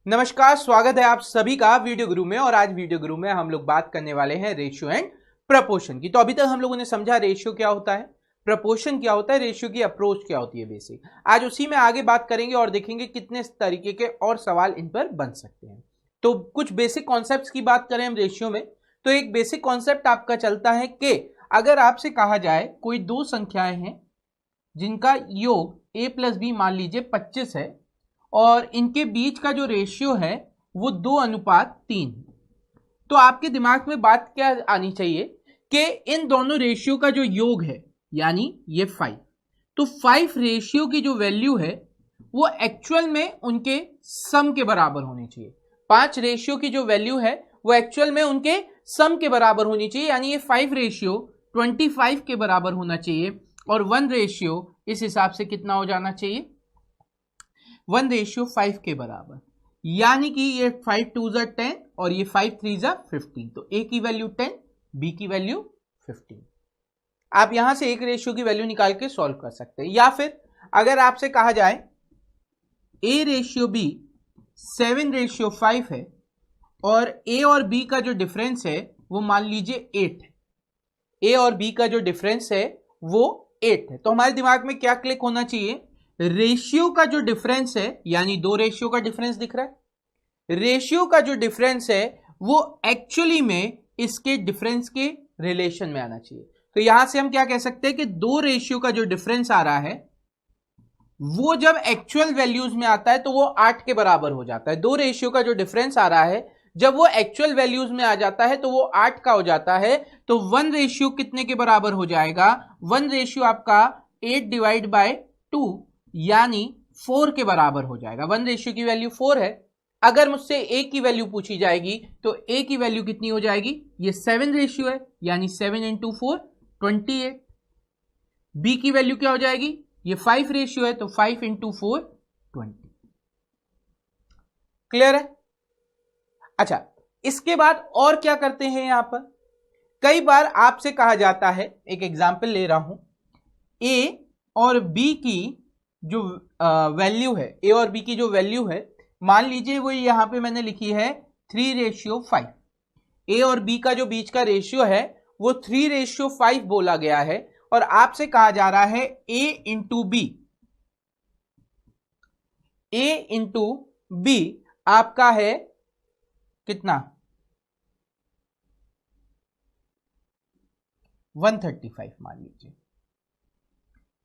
नमस्कार, स्वागत है आप सभी का वीडियो गुरु में। और आज वीडियो गुरु में हम लोग बात करने वाले हैं रेशियो एंड प्रपोर्शन की। तो अभी तक हम लोगों ने समझा रेशियो क्या होता है, प्रपोर्शन क्या होता है, रेशियो की अप्रोच क्या होती है बेसिक। आज उसी में आगे बात करेंगे और देखेंगे कितने तरीके के और सवाल इन पर बन सकते हैं। तो कुछ बेसिक कॉन्सेप्ट की बात करें हम रेशियो में, तो एक बेसिक कॉन्सेप्ट आपका चलता है कि अगर आपसे कहा जाए कोई दो संख्याएं हैं जिनका योग a प्लस बी मान लीजिए 25 है और इनके बीच का जो रेशियो है वो 2:3 है, तो आपके दिमाग में बात क्या आनी चाहिए कि इन दोनों रेशियो का जो योग है यानी ये 5, तो 5 रेशियो की जो वैल्यू है वो एक्चुअल में उनके सम के बराबर होनी चाहिए। 5 रेशियो की जो वैल्यू है वो एक्चुअल में उनके सम के बराबर होनी चाहिए, यानी ये 5 रेशियो 25 के बराबर होना चाहिए और 1 रेशियो इस हिसाब से कितना हो जाना चाहिए, 1:5 के बराबर। यानी कि ये 5 2 10 और ये 5 3 15, तो a की वैल्यू 10, b की वैल्यू 15। आप यहां से एक रेशियो की वैल्यू निकाल के सॉल्व कर सकते हैं। या फिर अगर आपसे कहा जाए a/b 7/5 है और a और b का जो डिफरेंस है वो मान लीजिए 8 है, a और b का जो डिफरेंस है वो 8 है, तो हमारे दिमाग में क्या क्लिक होना चाहिए, रेशियो का जो डिफरेंस है, यानी दो रेशियो का डिफरेंस दिख रहा है, रेशियो का जो डिफरेंस है वो एक्चुअली में इसके डिफरेंस के रिलेशन में आना चाहिए। तो यहां से हम क्या कह सकते हैं कि दो रेशियो का जो डिफरेंस आ रहा है वो जब एक्चुअल वैल्यूज में आता है तो वो 8 के बराबर हो जाता है। दो रेशियो का जो डिफरेंस आ रहा है जब वो एक्चुअल वैल्यूज में आ जाता है तो वो 8 का हो जाता है। तो 1 रेशियो कितने के बराबर हो जाएगा, 1 रेशियो आपका 8/2 यानी 4 के बराबर हो जाएगा। 1 रेशियो की वैल्यू 4 है। अगर मुझसे a की वैल्यू पूछी जाएगी तो a की वैल्यू कितनी हो जाएगी, ये 7 रेशियो है यानी 7 × 4 28। b की वैल्यू क्या हो जाएगी, ये 5 रेशियो है तो 5 × 4 20। क्लियर है। अच्छा, इसके बाद और क्या करते हैं यहां पर, कई बार आपसे कहा जाता है, एक एग्जांपल ले रहा हूं, a और b की जो वैल्यू है, a और b की जो वैल्यू है मान लीजिए वो यहां पे मैंने लिखी है 3/5। a और b का जो बीच का रेशियो है वो 3/5 बोला गया है और आपसे कहा जा रहा है a इंटू b आपका है कितना, 135 मान लीजिए,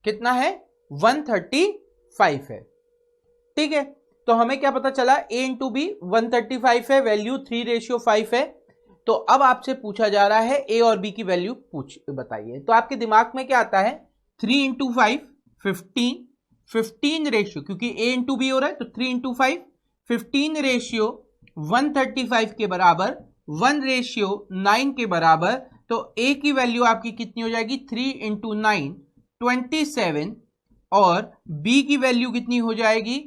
कितना है 135 है। ठीक है, तो हमें क्या पता चला, a इंटू बी 135 है, वैल्यू 3/5 है। तो अब आपसे पूछा जा रहा है a और b की वैल्यू बताइए। तो आपके दिमाग में क्या आता है, 3 × 5 15 रेशियो, क्योंकि a इंटू बी हो रहा है तो 3 × 5 15 रेशियो 135 के बराबर, 1/9 के बराबर। तो a की वैल्यू आपकी कितनी हो जाएगी, 3 × 9 27 और b की वैल्यू कितनी हो जाएगी,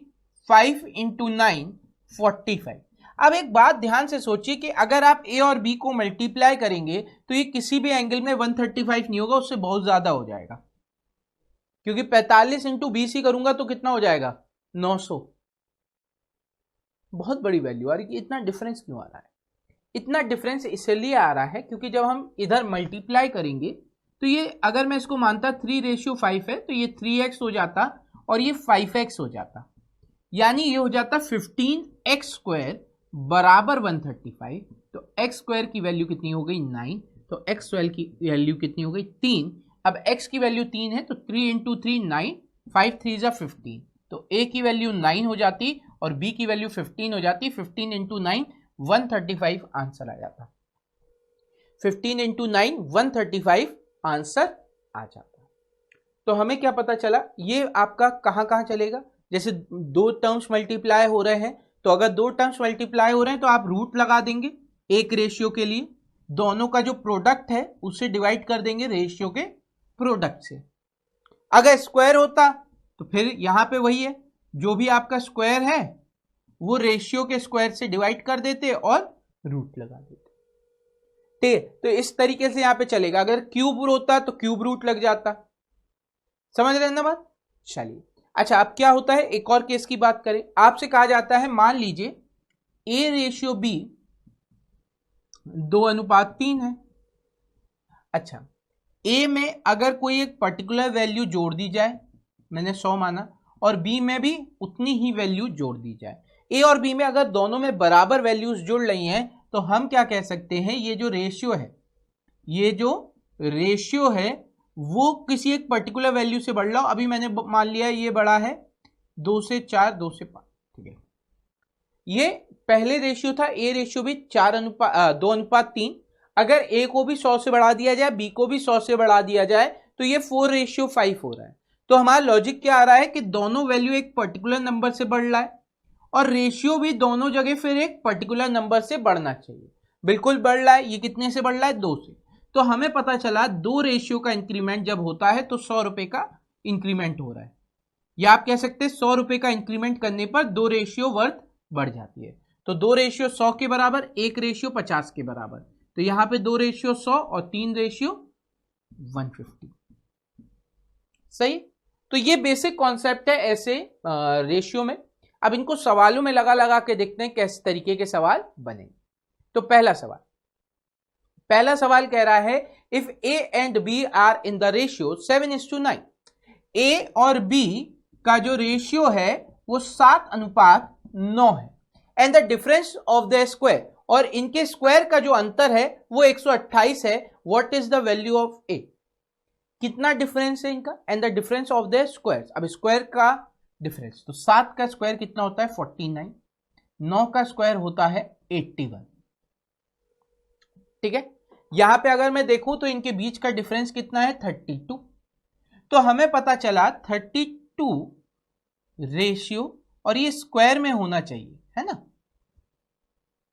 5 × 9 45। अब एक बात ध्यान से सोचिए कि अगर आप a और b को मल्टीप्लाई करेंगे तो ये किसी भी एंगल में 135 नहीं होगा, उससे बहुत ज्यादा हो जाएगा, क्योंकि 45 × bc करूंगा तो कितना हो जाएगा, 900। बहुत बड़ी वैल्यू आ रही है। इतना डिफरेंस क्यों आ रहा है, इतना डिफरेंस इसलिए आ रहा है क्योंकि जब हम इधर मल्टीप्लाई करेंगे तो ये, अगर मैं इसको मानता 3/5 है तो ये 3x हो जाता और ये 5x हो जाता, यानी ये हो जाता 15x² बराबर 135। तो x² की वैल्यू कितनी हो गई, 9, तो x12 की वैल्यू कितनी हो गई, 3। अब x की वैल्यू 3 है तो 3 × 3 9, 5 3 15, तो a की वैल्यू 9 हो जाती और b की वैल्यू 15 हो जाती। 15 × 9 135 आंसर आ जाता, 15 × 9 135 आंसर आ जाता। तो हमें क्या पता चला, ये आपका कहां चलेगा, जैसे दो टर्म्स मल्टीप्लाई हो रहे हैं तो अगर दो टर्म्स मल्टीप्लाई हो रहे हैं तो आप रूट लगा देंगे एक रेशियो के लिए, दोनों का जो प्रोडक्ट है उससे डिवाइड कर देंगे रेशियो के प्रोडक्ट से। अगर स्क्वायर होता तो फिर यहां पे वही है, जो भी आपका स्क्वायर है वो रेशियो के स्क्वायर से डिवाइड कर देते और रूट लगा देते। ठीक है, तो इस तरीके से यहां पे चलेगा। अगर क्यूब होता तो क्यूब रूट लग जाता, समझ रहे हैं ना बात। चलिए, अच्छा अब क्या होता है, एक और केस की बात करें। आपसे कहा जाता है, मान लीजिए A/B 2:3 है। अच्छा, A में अगर कोई एक पर्टिकुलर वैल्यू जोड़ दी जाए, मैंने 100 माना, और B में भी उतनी ही वैल्यू जोड़ दी जाए, A और B में अगर दोनों में बराबर वैल्यूज जुड़ रही हैं, तो हम क्या कह सकते हैं, ये जो रेशियो है वो किसी एक पर्टिकुलर वैल्यू से बढ़ रहा हो। अभी मैंने मान लिया ये बड़ा है 2 से 4, 2 से 5, ठीक है। ये पहले रेशियो था, A/B 2:3। अगर A को भी 100 से बढ़ा दिया जाए, B को भी 100 से बढ़ा दिया जाए, तो ये 4:5 हो रहा है। तो हमारा लॉजिक क्या आ रहा है कि दोनों वैल्यू एक पर्टिकुलर नंबर से बढ़ रहा है, और रेशियो भी दोनों जगह फिर एक पर्टिकुलर नंबर से बढ़ना चाहिए। बिल्कुल बढ़ रहा है। ये कितने से बढ़ रहा है? 2 से। तो हमें पता चला 2 रेशियो का इंक्रीमेंट जब होता है तो 100 रुपए का इंक्रीमेंट हो रहा है, या आप कह सकते हैं 100 रुपए का इंक्रीमेंट करने पर 2 रेशियो वर्थ बढ़ जाती है। तो 2 रेशियो 100 के बराबर, 1 रेशियो 50 के बराबर। तो यहां पे 2 रेशियो 100 और 3 रेशियो 150। सही। तो ये बेसिक कॉन्सेप्ट है ऐसे रेशियो में। अब इनको सवालों में लगा लगा के देखते हैं कैसे तरीके के सवाल बनेंगे। तो पहला सवाल कह रहा है, if A and B are in the ratio 7:9, A और B का जो रेशियो है वो 7:9 है, and the difference of the square, और इनके स्क्वायर का जो अंतर है वो 128 है। What is the value of A? कितना डिफरेंस है इनका? And the difference of the square. अब स्क्वायर का डिफरेंस, तो 7 का स्क्वायर कितना होता है? 49। 9 का स्क्वायर होता है 81। ठीक है। यहां पे अगर मैं देखूं तो इनके बीच का डिफरेंस कितना है? 32। तो हमें पता चला 32 रेशियो, और ये स्क्वायर में होना चाहिए, है ना।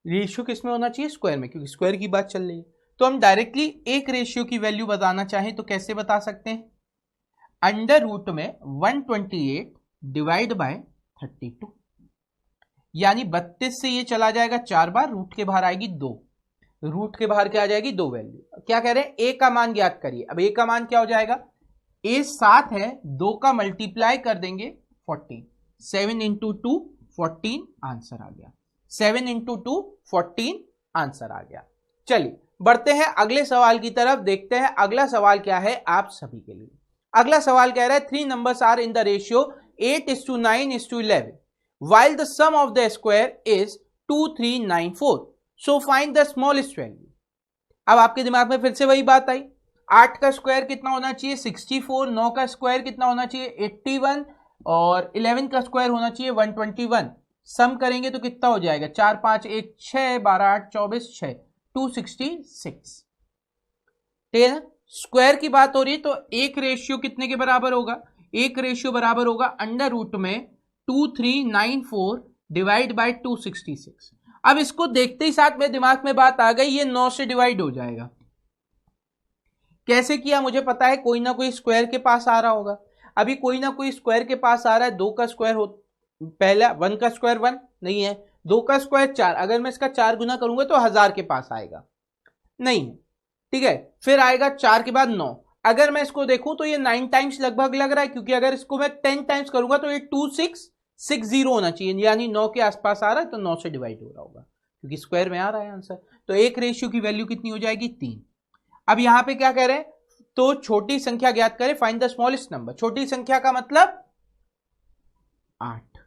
रेशियो किस में होना चाहिए? स्क्वायर में, क्योंकि स्क्वायर की बात चल रही है। तो हम डायरेक्टली एक रेशियो की वैल्यू बताना चाहें तो कैसे बता सकते हैं? अंडर रूट में 128 डिवाइड बाय 32, यानी 32 से ये चला जाएगा 4 बार, रूट के बाहर आएगी 2। रूट के बाहर क्या आ जाएगी? 2 वैल्यू। क्या कह रहे हैं? ए का मान ज्ञात करिए। अब ए का मान क्या हो जाएगा? ए 7 है, 2 का मल्टीप्लाई कर देंगे 14। 7 इंटू 2 14 आंसर आ गया। 7 इंटू 2 14 आंसर आ गया। चलिए बढ़ते हैं अगले सवाल की तरफ, देखते हैं अगला सवाल क्या है आप सभी के लिए। अगला सवाल कह रहा है, 3 numbers are in the ratio 8:9:11 while the sum of the square is 2394, so find the smallest value। अब आपके दिमाग में फिर से वही बात आई, 8 का स्क्वायर कितना होना चाहिए? 64। 9 का स्क्वायर कितना होना चाहिए? 81। और 11 का स्क्वायर होना चाहिए 121। सम करेंगे तो कितना हो जाएगा? 4 5 1 6 12 8 24 6 266। ठीक है। स्क्वायर की बात हो रही है तो एक रेशियो कितने के बराबर होगा? एक रेशियो बराबर होगा अंडर रूट में 2394 डिवाइड बाय 266। अब इसको देखते ही साथ मेरे दिमाग में बात आ गई, ये 9 से डिवाइड हो जाएगा। कैसे किया मुझे पता है, कोई ना कोई स्क्वायर के पास आ रहा होगा। अभी कोई ना कोई स्क्वायर के पास आ रहा है। 2 का स्क्वायर हो, पहला 1 का स्क्वायर 1 नहीं है, 2 का स्क्वायर 4, अगर मैं इसका 4 गुना करूंगा तो 1000 के पास आएगा, नहीं है। ठीक है। फिर आएगा 4 के बाद 9। अगर मैं इसको देखूं तो ये 9 टाइम्स लगभग लग रहा है, क्योंकि अगर इसको मैं 10 टाइम्स करूंगा तो ये 2660 होना चाहिए, यानी 9 के आसपास आ रहा है, तो 9 से डिवाइड हो रहा होगा क्योंकि स्क्वायर में आ रहा है आंसर। तो एक रेशियो की वैल्यू कितनी हो जाएगी? 3। अब यहां पे क्या कह रहे हैं? तो छोटी संख्या ज्ञात करें, फाइंड द स्मॉलेस्ट नंबर। छोटी संख्या का मतलब 8।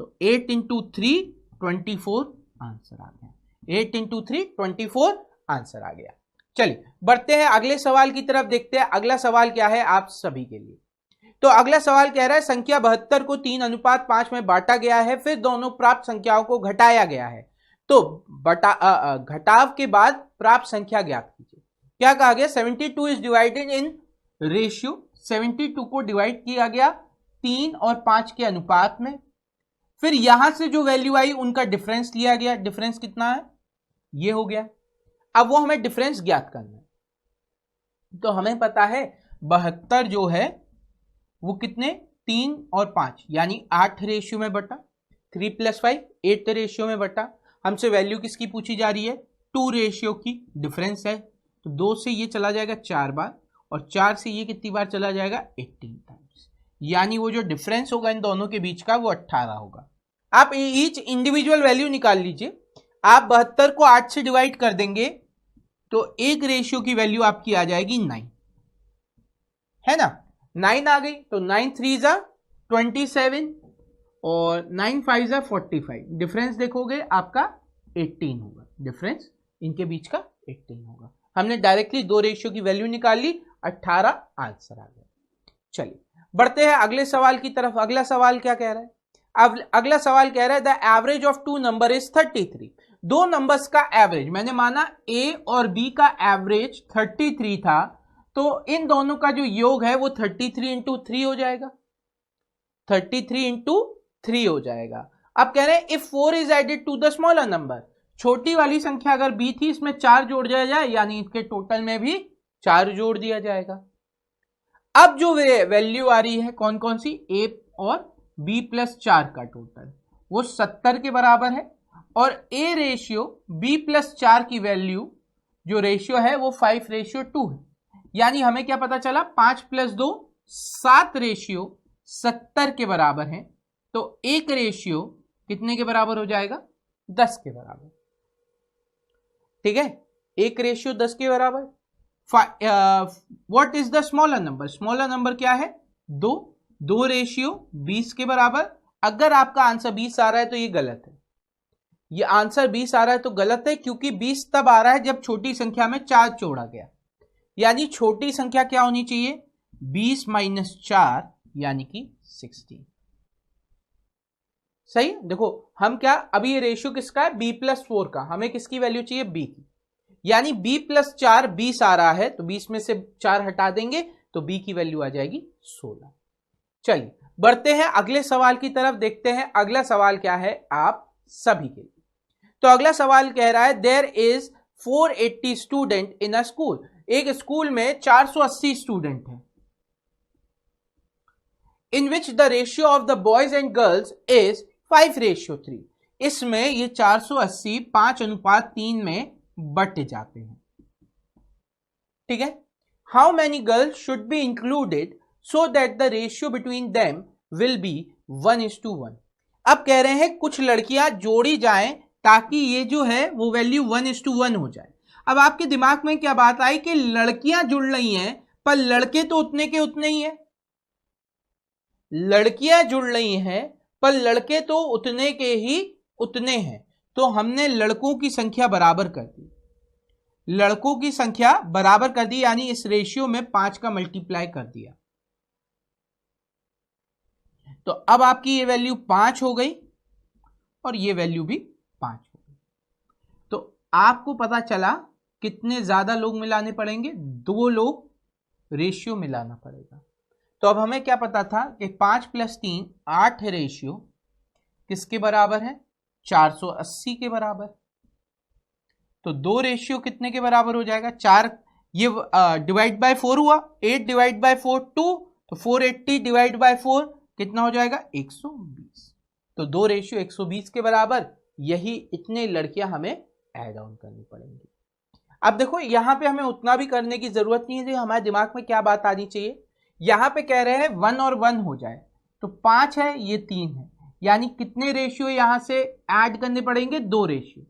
तो 8 इंटू 3 24 आंसर आ गया। 8 इंटू 3 24 आंसर आ गया। चलिए बढ़ते हैं अगले सवाल की तरफ, देखते हैं अगला सवाल क्या है आप सभी के लिए। तो अगला सवाल कह रहा है, संख्या 72 को 3:5 में बांटा गया है, फिर दोनों प्राप्त संख्याओं को घटाया गया है, तो घटाव के बाद प्राप्त संख्या ज्ञात कीजिए। क्या कहा गया? 72 इज डिवाइडेड इन रेशियो। 72 को डिवाइड किया गया 3 और 5 के अनुपात में। फिर यहां से जो वैल्यू आई उनका डिफरेंस लिया गया। डिफरेंस कितना है? ये हो गया। अब वो हमें डिफरेंस ज्ञात करना है। तो हमें पता है 72 जो है वो कितने? 3 और 5 यानी 8 रेशियो में बटा, 3 + 5 8 रेशियो में बटा। हमसे वैल्यू किसकी पूछी जा रही है? 2 रेशियो की डिफरेंस है। तो 2 से ये चला जाएगा 4 बार, और 4 से ये कितनी बार चला जाएगा? 18 टाइम्स, यानी वो जो डिफरेंस होगा इन दोनों के बीच का वो 18 होगा। आप ईच इंडिविजुअल वैल्यू निकाल लीजिए। आप 72 को 8 से डिवाइड कर देंगे तो एक रेशियो की वैल्यू आपकी आ जाएगी 9, है ना। 9 आ गई तो 9 3 जा 27 और 9 5 जा 45। डिफरेंस देखोगे आपका 18 होगा, डिफरेंस इनके बीच का 18 होगा। हमने डायरेक्टली दो रेशियो की वैल्यू निकाल ली, 18 आंसर आ गया। चलिए बढ़ते हैं अगले सवाल की तरफ। अगला सवाल क्या कह रहा है? अब अगला सवाल कह रहा है the average of two number is 33। दो नंबर्स का एवरेज, मैंने माना ए और बी का एवरेज 33 था, तो इन दोनों का जो योग है वो 33 इंटू 3 हो जाएगा, 33 इंटू 3 हो जाएगा। अब कह रहे हैं if 4 is added to the smaller number, छोटी वाली संख्या अगर बी थी इसमें 4 जोड़ दिया जाए, यानी इसके टोटल में भी 4 जोड़ दिया जाएगा। अब जो वैल्यू आ रही है कौन कौन सी, ए और बी प्लस 4 का टोटल, वो 70 के बराबर है, और ए रेशियो बी प्लस 4 की वैल्यू जो रेशियो है वो 5:2 है। यानी हमें क्या पता चला, 5 + 2 7 रेशियो 70 के बराबर है, तो एक रेशियो कितने के बराबर हो जाएगा, 10 के बराबर। ठीक है, एक रेशियो 10 के बराबर। What is the smaller number, smaller number क्या है, 2, 2 रेशियो 20 के बराबर। अगर आपका आंसर 20 आ रहा है तो ये गलत है, ये आंसर 20 आ रहा है तो गलत है, क्योंकि 20 तब आ रहा है जब छोटी संख्या में 4 जोड़ा गया, यानी छोटी संख्या क्या होनी चाहिए, 20 - 4 यानी कि 16। सही है। देखो हम क्या, अभी ये रेशियो किसका है, b + 4 का, हमें किसकी वैल्यू चाहिए, b की, यानी b + 4 20 आ रहा है, तो 20 में से 4 हटा देंगे तो b की वैल्यू आ जाएगी 16। चलिए बढ़ते हैं अगले सवाल की तरफ, देखते हैं अगला सवाल क्या है आप सभी के लिए। तो अगला सवाल कह रहा है there is 480 student in a school. एक स्कूल में 480 स्टूडेंट हैं, in which the ratio of the boys and girls is 5:3। इसमें ये 480 5:3 में बट जाते हैं। ठीक है, how many girls should be included so that the ratio between them will be 1:1। अब कह रहे हैं कुछ लड़कियां जोड़ी जाएं ताकि ये जो है वो वैल्यू 1:1 हो जाए। अब आपके दिमाग में क्या बात आई कि लड़कियां जुड़ रही हैं पर लड़के तो उतने के उतने ही हैं, लड़कियां जुड़ रही हैं पर लड़के तो उतने के ही उतने हैं, तो हमने लड़कों की संख्या बराबर कर दी, लड़कों की संख्या बराबर कर दी, यानी इस रेशियो में 5 का मल्टीप्लाई कर दिया, तो अब आपकी ये वैल्यू 5 हो गई और ये वैल्यू भी 5 हो गई। तो आपको पता चला कितने ज्यादा लोग मिलाने पड़ेंगे, 2 लोग रेशियो मिलाना पड़ेगा। तो अब हमें क्या पता था कि 5 + 3 8 रेशियो किसके बराबर है, 480 के बराबर। तो 2 रेशियो कितने के बराबर हो जाएगा, 4, ये डिवाइड बाय 4 हुआ, 8 डिवाइड बाय 4 2, तो 480 डिवाइड बाय 4 कितना हो जाएगा, 120। तो 2 रेशियो 120 के बराबर, यही इतने लड़कियां हमें ऐड ऑन करनी पड़ेंगी। अब देखो यहां पे हमें उतना भी करने की जरूरत नहीं है, जो हमारे दिमाग में क्या बात आनी चाहिए, यहां पे कह रहे हैं 1 और 1 हो जाए, तो 5 है ये 3 है, यानी कितने रेशियो यहां से ऐड करने पड़ेंगे, 2 रेशियो।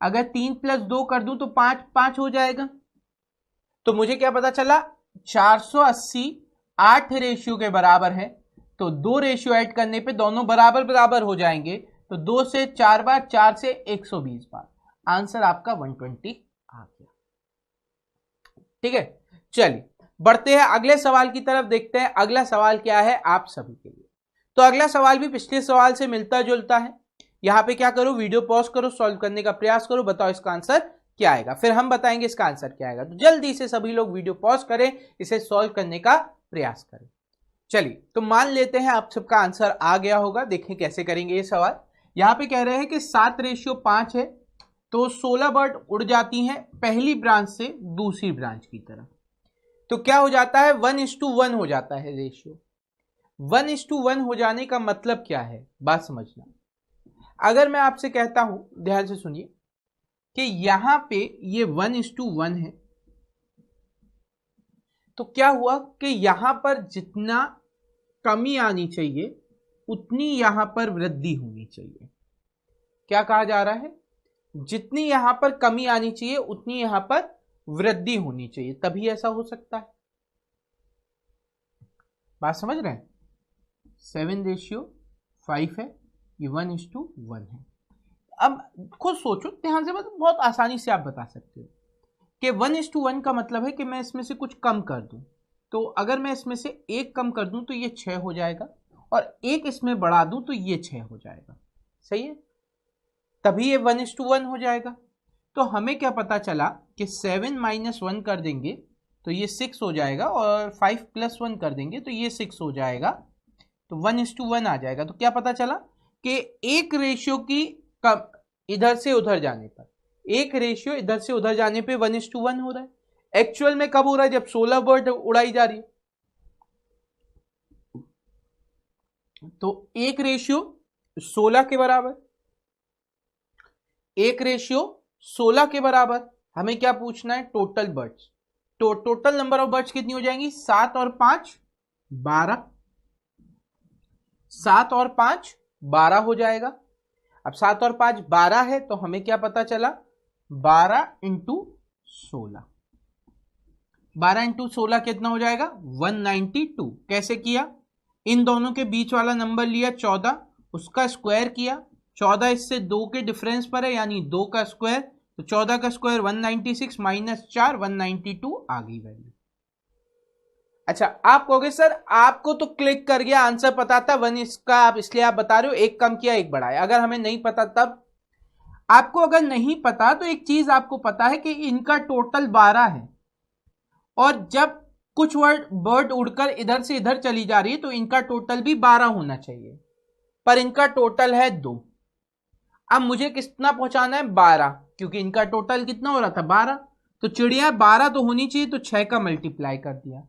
अगर 3 + 2 कर दूं तो 5 5 हो जाएगा। तो मुझे क्या पता चला, 480 8 रेशियो के बराबर है, तो 2 रेशियो ऐड करने पे दोनों बराबर बराबर हो जाएंगे, तो 2 से 4 बार, 4 से 120 बार, आंसर आपका 120 आ गया। ठीक है, चलिए बढ़ते हैं अगले सवाल की तरफ, देखते हैं अगला सवाल क्या है आप सभी के लिए। तो अगला सवाल भी पिछले सवाल से मिलता जुलता है। यहां पे क्या करो, वीडियो पॉज करो, सॉल्व करने का प्रयास करो, बताओ इसका आंसर क्या आएगा, फिर हम बताएंगे इसका आंसर क्या आएगा। तो जल्दी से सभी लोग वीडियो पॉज करें, इसे सॉल्व करने का प्रयास करें। चलिए तो मान लेते हैं आप सबका आंसर आ गया होगा, देखें कैसे करेंगे ये सवाल। यहां पे कह रहे हैं कि 7:5 है, तो 16 बर्ड उड़ जाती हैं पहली ब्रांच से दूसरी ब्रांच की तरफ, तो क्या हो जाता है, 1:1 हो जाता है रेशियो। 1:1 हो जाने का मतलब क्या है, बात समझना। अगर मैं आपसे कहता हूं, ध्यान से सुनिए, कि यहां पे ये 1:1 है, तो क्या हुआ कि यहां पर जितना कमी आनी चाहिए उतनी यहां पर वृद्धि होनी चाहिए। क्या कहा जा रहा है? जितनी यहां पर कमी आनी चाहिए उतनी यहां पर वृद्धि होनी चाहिए, तभी ऐसा हो सकता है। बात समझ रहे हैं? 7:5 है, ये 1:1 है। अब खुद सोचो ध्यान से, मतलब बहुत आसानी से आप बता सकते हो कि 1:1 का मतलब है कि मैं इसमें से कुछ कम कर दूं। तो अगर मैं इसमें से एक कम कर दूं तो ये 6 हो जाएगा, और एक इसमें बढ़ा दूं तो ये 6 हो जाएगा। सही है, तभी ये 1:1 हो जाएगा। तो हमें क्या पता चला कि 7 - 1 कर देंगे तो ये 6 हो जाएगा, और 5 + 1 कर देंगे तो ये 6 हो जाएगा, तो 1:1 आ जाएगा। तो क्या पता चला कि एक रेशियो की कम इधर से उधर जाने पर, एक रेशियो इधर से उधर जाने पे 1:1 हो रहा है। एक्चुअल में कब हो रहा है? जब 16 बर्ड उड़ाई जा रही है। तो एक रेशियो 16 के बराबर, एक रेशियो 16 के बराबर। हमें क्या पूछना है? Total birds. तो टोटल नंबर ऑफ बर्ड्स कितनी हो जाएंगी? 7 और 5 12, 7 और 5 12 हो जाएगा। अब 7 और 5 12 है, तो हमें क्या पता चला? 12 × 16, 12 × 16 कितना हो जाएगा? 192। कैसे किया? इन दोनों के बीच वाला नंबर लिया 14, उसका स्क्वायर किया। 14 इससे 2 के डिफरेंस पर है, यानी 2 का स्क्वायर, तो 14 का स्क्वायर 196 - 4 192 आ गई वैल्यू। अच्छा, आप कहोगे सर आपको तो क्लिक कर गया, आंसर पता था 1 इसका, आप इसलिए आप बता रहे हो एक कम किया एक बढ़ाया। अगर हमें नहीं पता तब? आपको अगर नहीं पता तो एक चीज आपको पता है कि इनका टोटल 12 है, और जब कुछ बर्ड उड़कर इधर से इधर चली जा रही है तो इनका टोटल भी 12 होना चाहिए, पर इनका टोटल है 2। अब मुझे कितना पहुंचाना है? 12, क्योंकि इनका टोटल कितना हो रहा था? 12। तो चिड़िया 12 तो होनी चाहिए, तो 6 का मल्टीप्लाई कर दिया।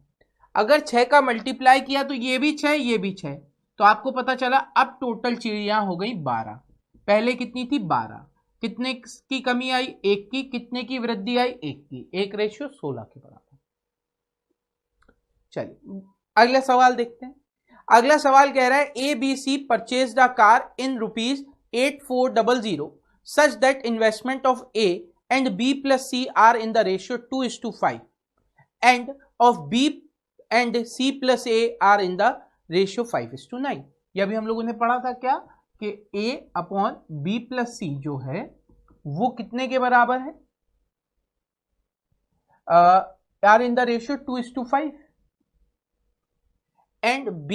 अगर 6 का मल्टीप्लाई किया तो ये भी 6 ये भी 6, तो आपको पता चला अब टोटल चिड़िया हो गई 12। पहले कितनी थी? 12। कितने की कमी आई? 1 की। कितने की वृद्धि आई? 1 की। 1:16 के बराबर। चलिए अगला सवाल देखते हैं। अगला सवाल कह रहा है ABC purchased a car in ₹8400 such that investment of A and B plus C are in the ratio 2:5 and of B and C plus A are in the ratio 5:9। यह भी हम लोगों ने पढ़ा था क्या कि A/B plus C जो है वो कितने के बराबर है? are in the ratio 2:5 and B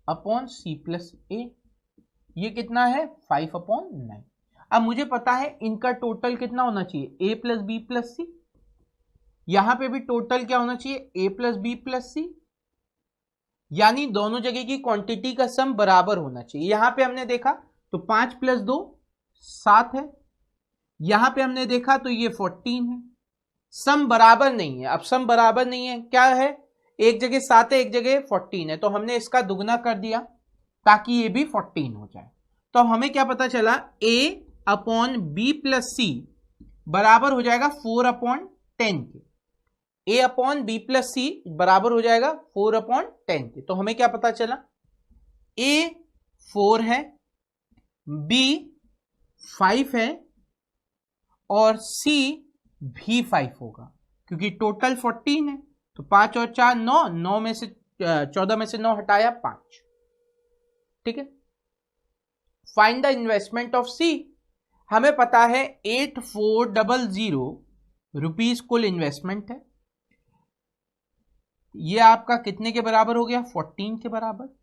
upon C plus A, ये कितना है? 5/9। अब मुझे पता है इनका टोटल कितना होना चाहिए? A + B + C। यहां पे भी टोटल क्या होना चाहिए? A + B + C, यानी दोनों जगह की क्वांटिटी का सम बराबर होना चाहिए। यहां पे हमने देखा तो 5 + 2 7 है, यहां पे हमने देखा तो ये 14 है। सम बराबर नहीं है। अब सम बराबर नहीं है, क्या है? एक जगह 7 है, एक जगह 14 है, तो हमने इसका दुगना कर दिया ताकि ये भी 14 हो जाए। तो अब हमें क्या पता चला? A/B + C बराबर हो जाएगा 4/10 के। A/B + C बराबर हो जाएगा 4/10 के। तो हमें क्या पता चला? A 4 है, B 5 है, और C भी 5 होगा, क्योंकि टोटल 14 है। तो 5 और 4 9, 9 में से 14 में से 9 हटाया 5। ठीक है। Find the investment of C। हमें पता है 8400 रुपीज कुल इन्वेस्टमेंट है। ये आपका कितने के बराबर हो गया? 14 के बराबर।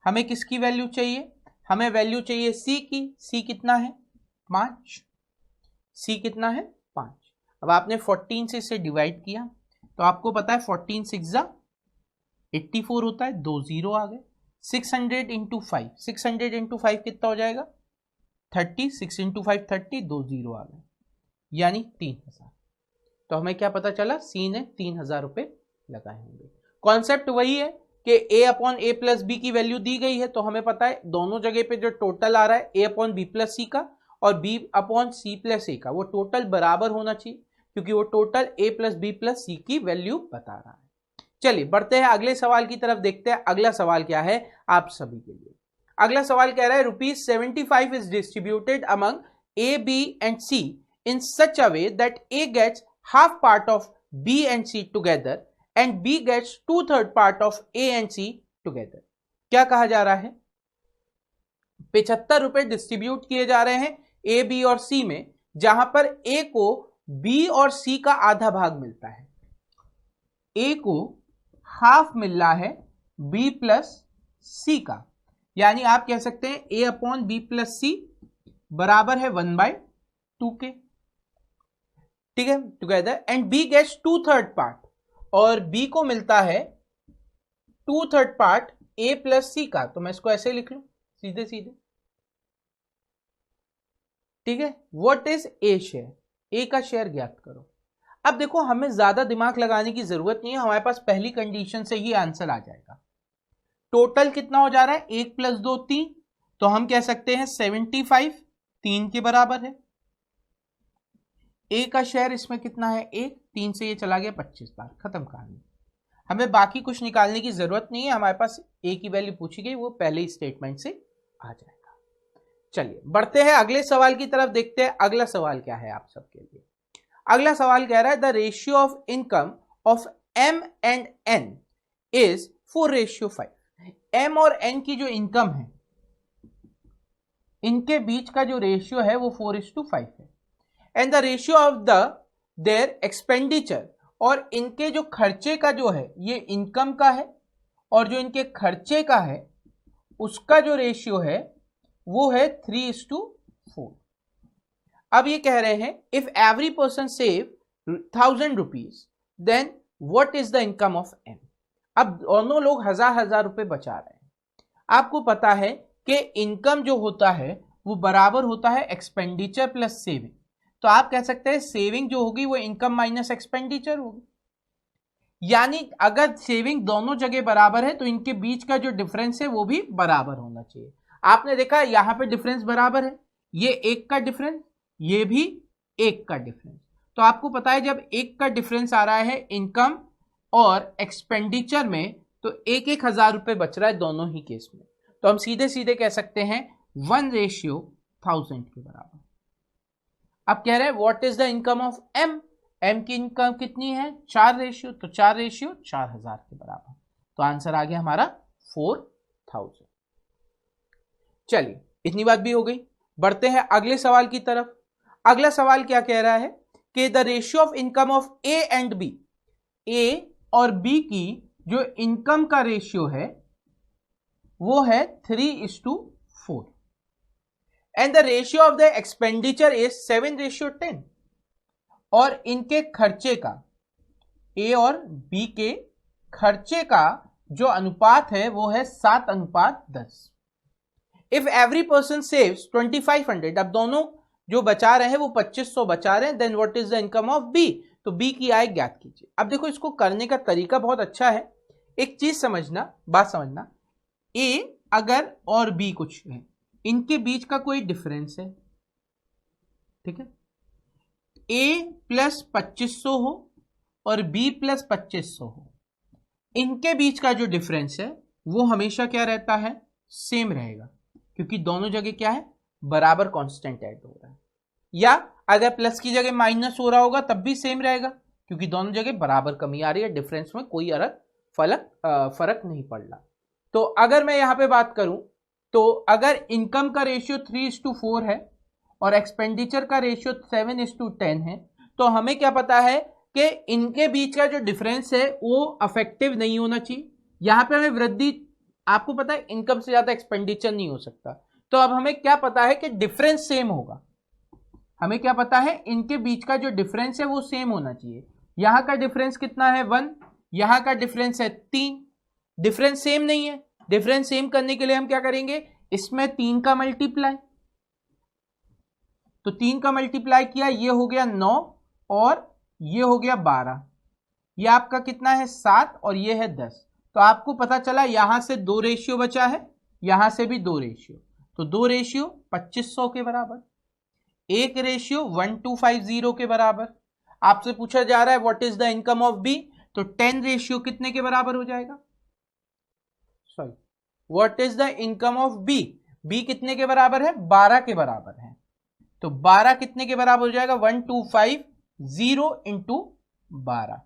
हमें किसकी वैल्यू चाहिए? हमें वैल्यू चाहिए C की। C कितना है? 5। C कितना है? 5। अब आपने 14 से इसे डिवाइड किया तो आपको पता है 14 × 6 = 84 होता है, 2 0 आ गए। 600 × 5, 600 × 5 कितना हो जाएगा? 30। 6 × 5 30, 2 0 आ गए, यानी 3000। तो हमें क्या पता चला? C ने 3000 रुपए लगाए होंगे। कॉन्सेप्ट वही है कि A/A + B की वैल्यू दी गई है, तो हमें पता है दोनों जगह पे जो टोटल आ रहा है A/B + C का और B/C + A का, वो टोटल बराबर होना चाहिए, क्योंकि वो टोटल A + B + C की वैल्यू बता रहा है। चलिए बढ़ते हैं अगले सवाल की तरफ, देखते हैं अगला सवाल क्या है आप सभी के लिए। अगला सवाल कह रहा है ₹75 is distributed among A, B and C in such a way that A gets half part of B and C together and B gets 2/3 part of A and C together। क्या कहा जा रहा है? 75 रुपए डिस्ट्रीब्यूट किए जा रहे हैं A, B और C में, जहां पर A को B और C का आधा भाग मिलता है। A को हाफ मिल रहा है B प्लस C का, यानी आप कह सकते हैं A upon B plus C बराबर है 1/2 के, ठीक है, together. And B gets 2/3 part, और B को मिलता है 2/3 पार्ट A प्लस C का। तो मैं इसको ऐसे लिख लूं सीधे सीधे, ठीक है। What is A share? A का शेयर ज्ञात करो। अब देखो हमें ज्यादा दिमाग लगाने की जरूरत नहीं है, हमारे पास पहली कंडीशन से ही आंसर आ जाएगा। टोटल कितना हो जा रहा है? 1 + 2 3, तो हम कह सकते हैं 75 3 के बराबर है। A का शेयर इसमें कितना है? 1, 3 से ये चला गया 25 बार, खत्म कहानी। हमें बाकी कुछ निकालने की जरूरत नहीं है, हमारे पास A की वैल्यू पूछी गई, वो पहले ही स्टेटमेंट से आ जाएगा। चलिए बढ़ते हैं अगले सवाल की तरफ, देखते हैं अगला सवाल क्या है आप सबके लिए। अगला सवाल कह रहा है the ratio of income of M and N is 4:5। M और N की जो इनकम है, इनके बीच का जो रेशियो है वो 4:5 है। And the ratio of their expenditure, और इनके जो खर्चे का जो है, ये इनकम का है, और जो इनके खर्चे का है उसका जो रेशियो है वो है 3:4। अब ये कह रहे हैं if every person save 1000 rupees then what is the income of M। अब दोनों लोग 1000 रुपए बचा रहे हैं। आपको पता है कि इनकम जो होता है वो बराबर होता है एक्सपेंडिचर प्लस सेविंग, तो आप कह सकते हैं सेविंग जो होगी वो इनकम माइनस एक्सपेंडिचर होगी। यानी अगर सेविंग दोनों जगह बराबर है तो इनके बीच का जो डिफरेंस है वो भी बराबर होना चाहिए। आपने देखा यहां पे डिफरेंस बराबर है, ये 1 का डिफरेंस, ये भी 1 का डिफरेंस। तो आपको पता है जब 1 का डिफरेंस आ रहा है इनकम और एक्सपेंडिचर में, तो 1,000 रुपए बच रहा है दोनों ही केस में। तो हम सीधे सीधे कह सकते हैं 1:1000 के बराबर। अब कह रहे हैं what is the income of M। M की इनकम कितनी है? 4, तो 4:4000 के बराबर। तो आंसर आ गया हमारा 4000। चलिए इतनी बात भी हो गई, बढ़ते हैं अगले सवाल की तरफ। अगला सवाल क्या कह रहा है कि the ratio of income of A and B, A और B की जो इनकम का रेशियो है वो है 3:4 and the ratio of the expenditure is 7:10। और इनके खर्चे का, A और B के खर्चे का जो अनुपात है वो है 7:10। इफ एवरी पर्सन सेव्स 2500, अब दोनों जो बचा रहे हैं वो 2500 बचा रहे हैं, then what is the income of B। तो B की आय ज्ञात कीजिए। अब देखो इसको करने का तरीका बहुत अच्छा है। एक चीज समझना, बात समझना, A अगर और B कुछ है, इनके बीच का कोई डिफरेंस है, ठीक है, A प्लस 2500 हो और B प्लस 2500 हो, इनके बीच का जो डिफरेंस है वो हमेशा क्या रहता है? सेम रहेगा, क्योंकि दोनों जगह क्या है? बराबर कांस्टेंट ऐड हो रहा है। या अगर प्लस की जगह माइनस हो रहा होगा तब भी सेम रहेगा, क्योंकि दोनों जगह बराबर कमी आ रही है, डिफरेंस में कोई फर्क नहीं पड़ रहा। तो अगर मैं यहां पे बात करूं तो अगर इनकम का रेशियो 3:4 है और एक्सपेंडिचर का रेशियो 7:10 है, तो हमें क्या पता है कि इनके बीच का जो डिफरेंस है वो अफेक्टिव नहीं होना चाहिए। यहां पे हमें वृद्धि, आपको पता है इनकम से ज्यादा एक्सपेंडिचर नहीं हो सकता, तो अब हमें क्या पता है कि डिफरेंस सेम होगा। हमें क्या पता है? इनके बीच का जो डिफरेंस है वो सेम होना चाहिए। यहां का डिफरेंस कितना है? 1, यहां का डिफरेंस है 3। डिफरेंस सेम नहीं है, डिफरेंस सेम करने के लिए हम क्या करेंगे? इसमें 3 का मल्टीप्लाई, तो 3 का मल्टीप्लाई किया, ये हो गया 9 और ये हो गया 12, ये आपका कितना है? 7 और ये है 10। तो आपको पता चला यहां से 2 रेशियो बचा है, यहां से भी 2 रेशियो, तो 2 रेशियो 2500 के बराबर, 1 रेशियो 1250 के बराबर। आपसे पूछा जा रहा है what is the income of B, तो 10 रेशियो कितने के बराबर हो जाएगा, sorry, what is the income of B, B कितने के बराबर है, 12 के बराबर है, तो 12 कितने के बराबर हो जाएगा, 1250 इंटू 12,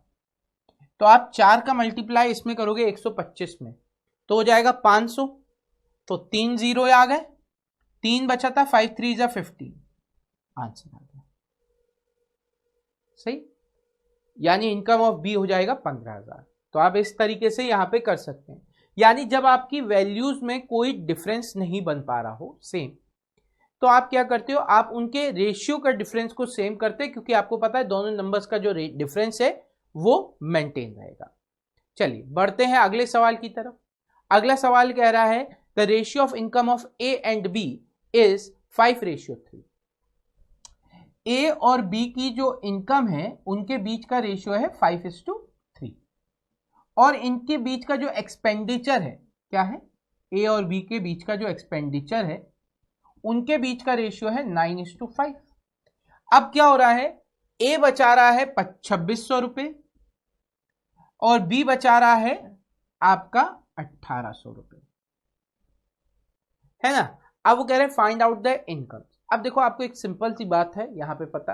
तो आप 4 का मल्टीप्लाई इसमें करोगे 125 में तो हो जाएगा 500, तो 3 जीरो आ गए, 3 बचा था, 5 3 जा 15, आंसर आ गया सही, यानी इनकम ऑफ बी हो जाएगा 15,000। तो आप इस तरीके से यहां पे कर सकते हैं, यानी जब आपकी वैल्यूज में कोई डिफरेंस नहीं बन पा रहा हो सेम, तो आप क्या करते हो, आप उनके रेशियो का डिफरेंस को सेम करते हैं, क्योंकि आपको पता है दोनों नंबर्स का जो डिफरेंस है वो मेंटेन रहेगा। चलिए बढ़ते हैं अगले सवाल की तरफ। अगला सवाल कह रहा है the ratio of income of A and B is 5:3। A और बी की जो इनकम है उनके बीच का रेशियो है 5:3, और इनके बीच का जो एक्सपेंडिचर है क्या है, ए और बी के बीच का जो एक्सपेंडिचर है उनके बीच का रेशियो है 9:5। अब क्या हो रहा है, ए बचा रहा है 2600 रुपए और बी बचा रहा है आपका 1800 रुपए, है ना। अब वो कह रहे हैं फाइंड आउट द इनकम। अब देखो आपको एक सिंपल सी बात है यहां पे पता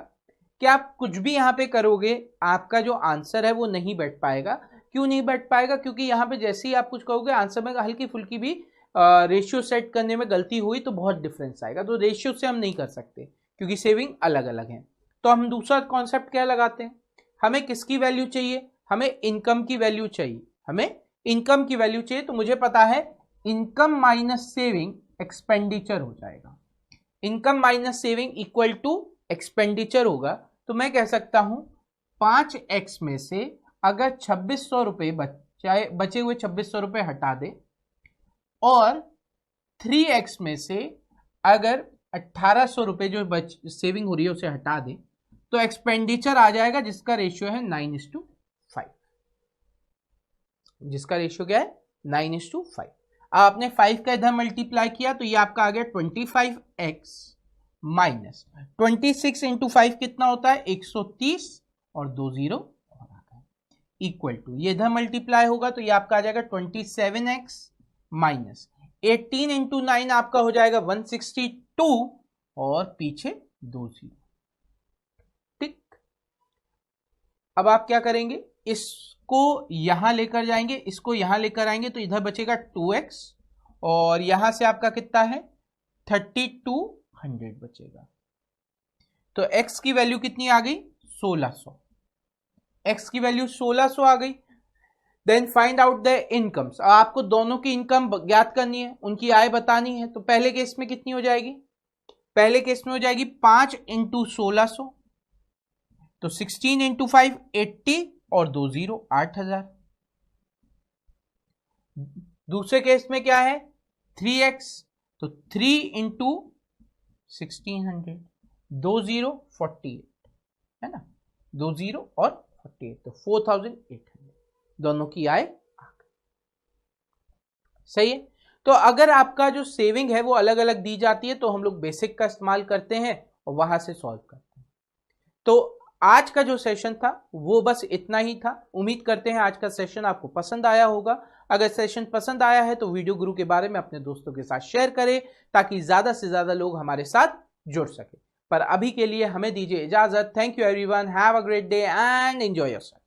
कि आप कुछ भी यहां पे करोगे आपका जो आंसर है वो नहीं बैठ पाएगा। क्यों नहीं बैठ पाएगा, क्योंकि यहां पे जैसे ही आप कुछ कहोगे आंसर में हल्की फुल्की भी रेशियो सेट करने में गलती हुई तो बहुत डिफरेंस आएगा, तो रेशियो से हम नहीं कर सकते क्योंकि सेविंग अलग अलग है। तो हम दूसरा कॉन्सेप्ट क्या लगाते हैं, हमें किसकी वैल्यू चाहिए, हमें इनकम की वैल्यू चाहिए, हमें इनकम की वैल्यू चाहिए। तो मुझे पता है इनकम माइनस सेविंग एक्सपेंडिचर हो जाएगा, income minus saving equal to expenditure होगा। तो मैं कह सकता हूं 5x में से अगर 2600 रुपए बचे हुए 2600 रुपए हटा दे और 3x में से अगर 1800 रुपए जो सेविंग हो रही है उसे हटा दे तो एक्सपेंडिचर आ जाएगा जिसका रेशियो है 9:5, जिसका रेशियो क्या है 9:5। आपने 5 का इधर मल्टीप्लाई किया तो ये आपका आ गया 25x माइनस 26 इंटू 5 कितना होता है 130 और 2 जीरो और आ गया इक्वल टू, ये इधर मल्टीप्लाई होगा तो ये आपका आ जाएगा 27x माइनस 18 इंटू 9 आपका हो जाएगा 162 और पीछे 2 जीरो। ठीक, अब आप क्या करेंगे, इसको यहां लेकर जाएंगे, इसको यहां लेकर आएंगे तो इधर बचेगा 2x और यहां से आपका कितना है 3200 बचेगा। तो x की वैल्यू कितनी आ गई 1600, x की वैल्यू 1600 आ गई। Then find out the incomes, आपको दोनों की इनकम ज्ञात करनी है, उनकी आय बतानी है। तो पहले केस में कितनी हो जाएगी, पहले केस में हो जाएगी 5 इंटू 1600, तो 16 इंटू 5 80 और 2 जीरो 8000। दूसरे केस में क्या है 3x, तो 3 इंटू 1600, 2 जीरो 48, है ना, 2 जीरो और 48, तो 4800 दोनों की आय आ गई। सही है। तो अगर आपका जो सेविंग है वो अलग अलग दी जाती है तो हम लोग बेसिक का इस्तेमाल करते हैं और वहां से सॉल्व करते हैं। तो आज का जो सेशन था वो बस इतना ही था। उम्मीद करते हैं आज का सेशन आपको पसंद आया होगा। अगर सेशन पसंद आया है तो वीडियो गुरु के बारे में अपने दोस्तों के साथ शेयर करें ताकि ज्यादा से ज्यादा लोग हमारे साथ जुड़ सके। पर अभी के लिए हमें दीजिए इजाजत। Thank you everyone, have a great day and enjoy yourself.